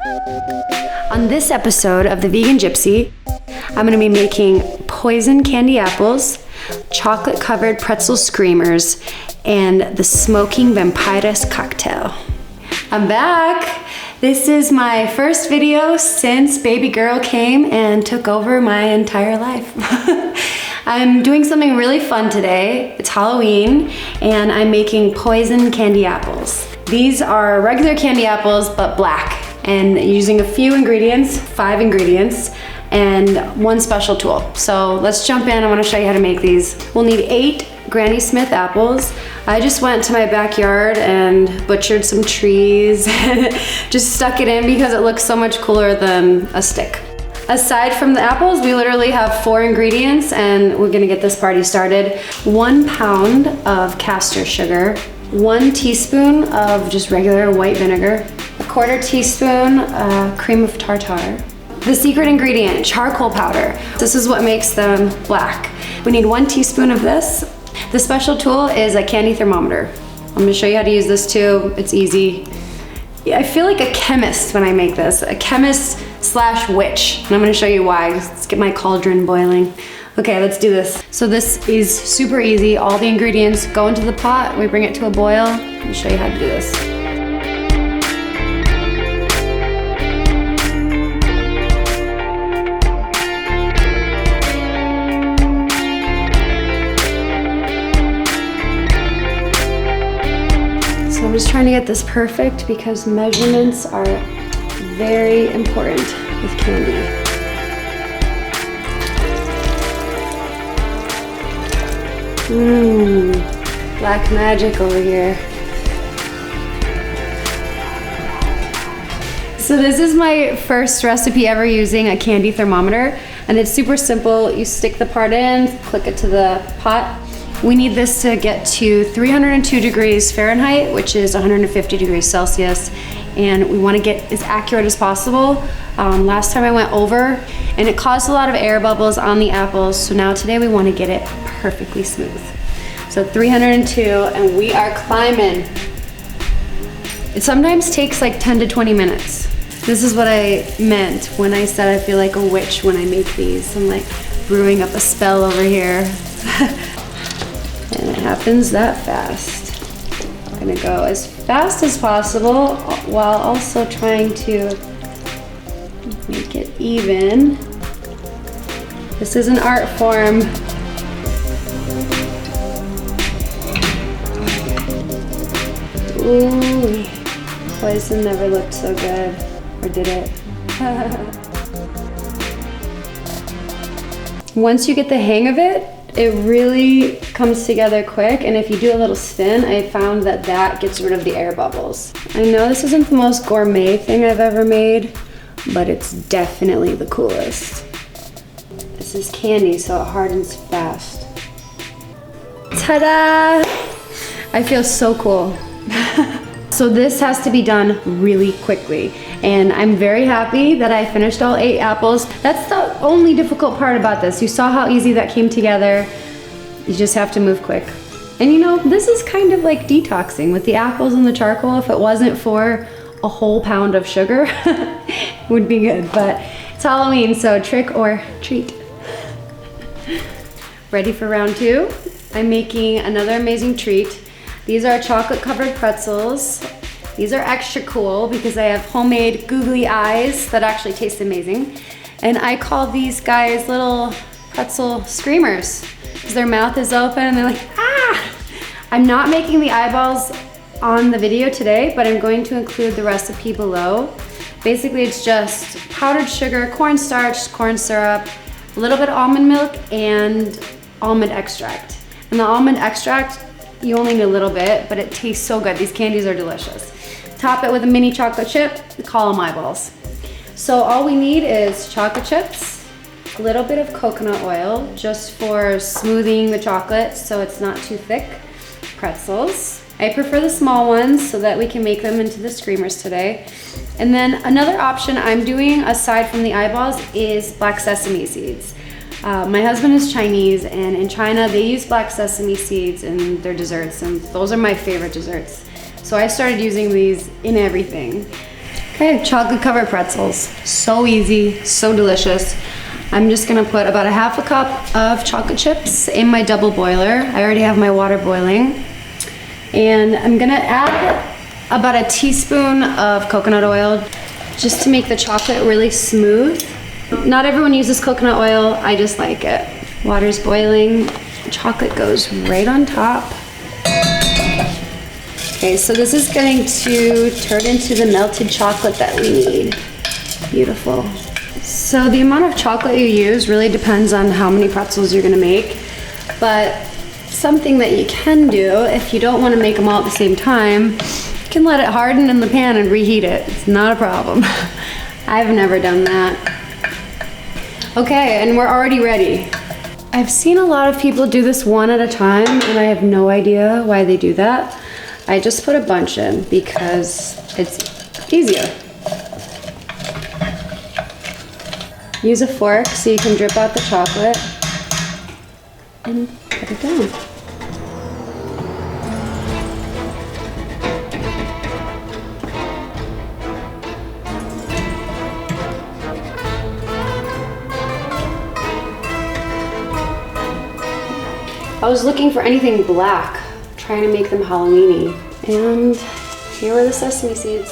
On this episode of The Vegan Gypsy, I'm going to be making poison candy apples, chocolate covered pretzel screamers, and the smoking vampires cocktail. I'm back! This is my first video since baby girl came and took over my entire life. I'm doing something really fun today. It's Halloween, and I'm making poison candy apples. These are regular candy apples, but black, and using a few ingredients, 5 ingredients, and one special tool. So let's jump in. I want to show you how to make these. We'll need 8 Granny Smith apples. I just went to my backyard and butchered some trees and just stuck it in because it looks so much cooler than a stick. Aside from the apples, we literally have 4 ingredients, and we're gonna get this party started. 1 pound of castor sugar, 1 teaspoon of just regular white vinegar, 1/4 teaspoon cream of tartar. The secret ingredient, charcoal powder. This is what makes them black. We need 1 teaspoon of this. The special tool is a candy thermometer. I'm gonna show you how to use this too. It's easy. I feel like a chemist when I make this, a chemist / witch, and I'm gonna show you why. Let's get my cauldron boiling. Okay, let's do this. So this is super easy. All the ingredients go into the pot, we bring it to a boil. Let me show you how to do this. So I'm just trying to get this perfect because measurements are very important with candy. Black magic over here. So this is my first recipe ever using a candy thermometer, and it's super simple. You stick the part in, click it to the pot. We need this to get to 302 degrees Fahrenheit, which is 150 degrees Celsius, and we want to get as accurate as possible. Last time I went over, and it caused a lot of air bubbles on the apples, so now today we want to get it perfectly smooth. So 302, and we are climbing. It sometimes takes like 10 to 20 minutes. This is what I meant when I said I feel like a witch when I make these. I'm like brewing up a spell over here. And it happens that fast. I'm gonna go as fast as possible while also trying to make it even. This is an art form. Ooh, poison never looked so good, or did it? Once you get the hang of it, it really comes together quick, and if you do a little spin, I found that that gets rid of the air bubbles. I know this isn't the most gourmet thing I've ever made, but it's definitely the coolest. This is candy, so it hardens fast. Ta-da! I feel so cool. So this has to be done really quickly, and I'm very happy that I finished all 8 apples. That's the only difficult part about this. You saw how easy that came together. You just have to move quick. And you know, this is kind of like detoxing with the apples and the charcoal. If it wasn't for a whole pound of sugar, it would be good, but it's Halloween, so trick or treat. Ready for round 2? I'm making another amazing treat. These are chocolate covered pretzels. These are extra cool because I have homemade googly eyes that actually taste amazing. And I call these guys little pretzel screamers because their mouth is open and they're like, ah! I'm not making the eyeballs on the video today, but I'm going to include the recipe below. Basically, it's just powdered sugar, cornstarch, corn syrup, a little bit of almond milk, and almond extract. And the almond extract, you only need a little bit, but it tastes so good. These candies are delicious. Top it with a mini chocolate chip, call them eyeballs. So all we need is chocolate chips, a little bit of coconut oil, just for smoothing the chocolate so it's not too thick, pretzels. I prefer the small ones so that we can make them into the screamers today. And then another option I'm doing aside from the eyeballs is black sesame seeds. My husband is Chinese, and in China they use black sesame seeds in their desserts, and those are my favorite desserts. So I started using these in everything Okay, chocolate covered pretzels. So easy, so delicious. I'm just gonna put about a half a cup of chocolate chips in my double boiler. I already have my water boiling. And I'm gonna add about a teaspoon of coconut oil just to make the chocolate really smooth. Not everyone uses coconut oil, I just like it. Water's boiling, chocolate goes right on top. Okay, so this is going to turn into the melted chocolate that we need. Beautiful. So the amount of chocolate you use really depends on how many pretzels you're gonna make, but something that you can do if you don't want to make them all at the same time, you can let it harden in the pan and reheat it. It's not a problem. I've never done that. Okay, and we're already ready. I've seen a lot of people do this one at a time, and I have no idea why they do that. I just put a bunch in because it's easier. Use a fork so you can drip out the chocolate and put it down. I was looking for anything black, trying to make them Halloween-y, and here are the sesame seeds.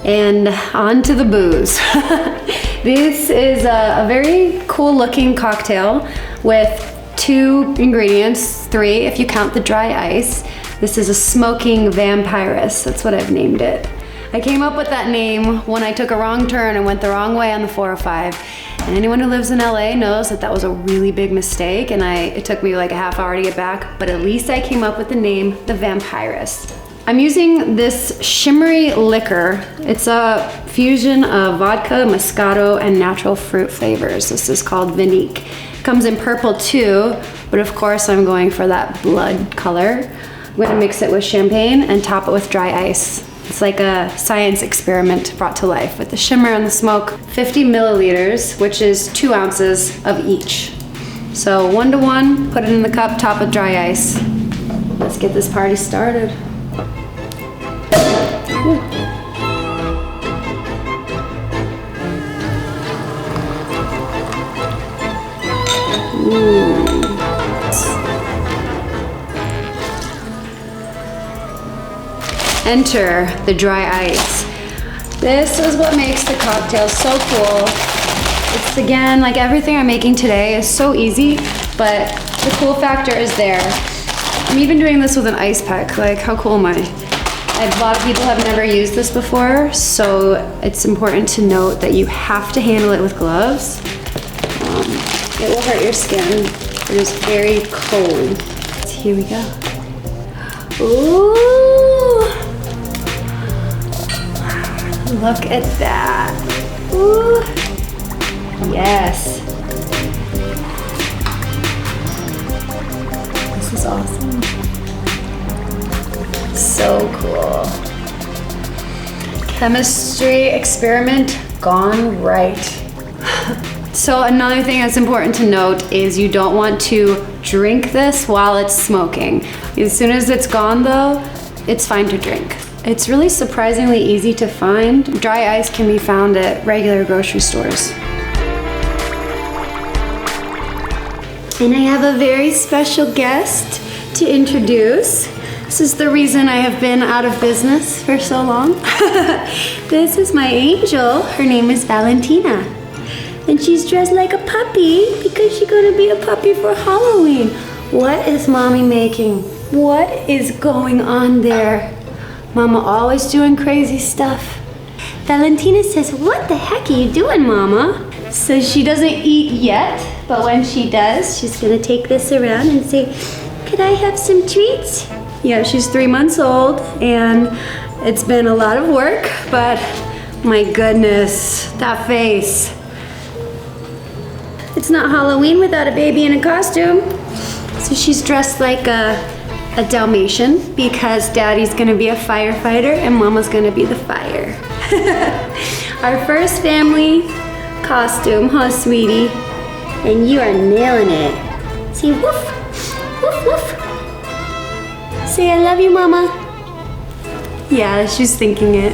And on to the booze. This is a very cool looking cocktail with 2 ingredients, 3 if you count the dry ice. This is a smoking vampirus, that's what I've named it. I came up with that name when I took a wrong turn and went the wrong way on the 405. And anyone who lives in LA knows that that was a really big mistake, and it took me like a half hour to get back, but at least I came up with the name, the vampirus. I'm using this shimmery liquor. It's a fusion of vodka, Moscato, and natural fruit flavors. This is called Vinique. Comes in purple too, but of course I'm going for that blood color. I'm gonna mix it with champagne and top it with dry ice. It's like a science experiment brought to life with the shimmer and the smoke. 50 milliliters, which is 2 ounces of each. So 1 to 1, put it in the cup, top with dry ice. Let's get this party started. Ooh. Enter the dry ice. This is what makes the cocktail so cool. It's again, like everything I'm making today is so easy, but the cool factor is there. I'm even doing this with an ice pack. Like, how cool am I? A lot of people have never used this before, so it's important to note that you have to handle it with gloves. It will hurt your skin. It is very cold. So here we go. Ooh! Look at that. Ooh! Yes. This is awesome. So cool. Chemistry experiment gone right. So another thing that's important to note is you don't want to drink this while it's smoking. As soon as it's gone though, it's fine to drink. It's really surprisingly easy to find. Dry ice can be found at regular grocery stores. And I have a very special guest to introduce. This is the reason I have been out of business for so long. This is my angel. Her name is Valentina. And she's dressed like a puppy because she's gonna be a puppy for Halloween. What is mommy making? What is going on there? Mama always doing crazy stuff. Valentina says, what the heck are you doing, Mama? So she doesn't eat yet, but when she does, she's gonna take this around and say, could I have some treats? Yeah, she's 3 months old and it's been a lot of work, but my goodness, that face. It's not Halloween without a baby in a costume. So she's dressed like a Dalmatian because Daddy's gonna be a firefighter and Mama's gonna be the fire. Our first family costume, huh, sweetie? And you are nailing it. Say woof, woof, woof. Say I love you, Mama. Yeah, she's thinking it.